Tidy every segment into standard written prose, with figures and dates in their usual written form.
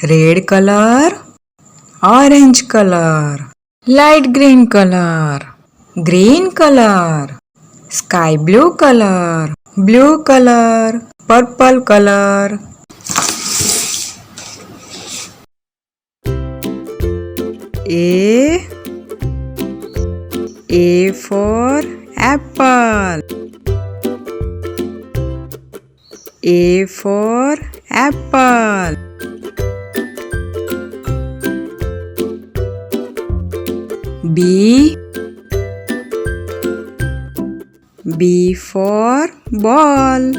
red color, orange color, light green color, green color, sky blue color, blue color, purple color. A for apple. A for apple. B for ball.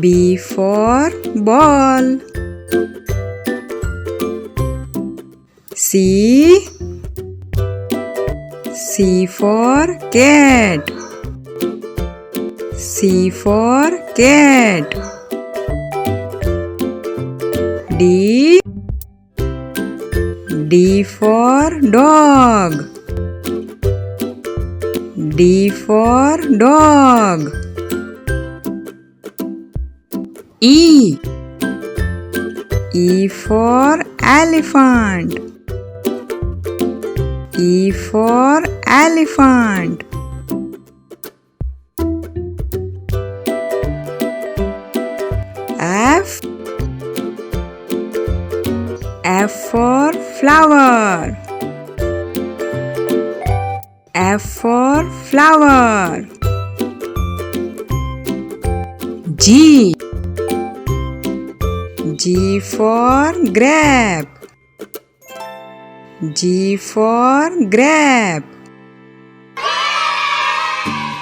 B for ball. C for cat. C for cat. D for dog. D for dog. E for elephant. E for elephant. F for flower. F for flower. G for grape. G for grape.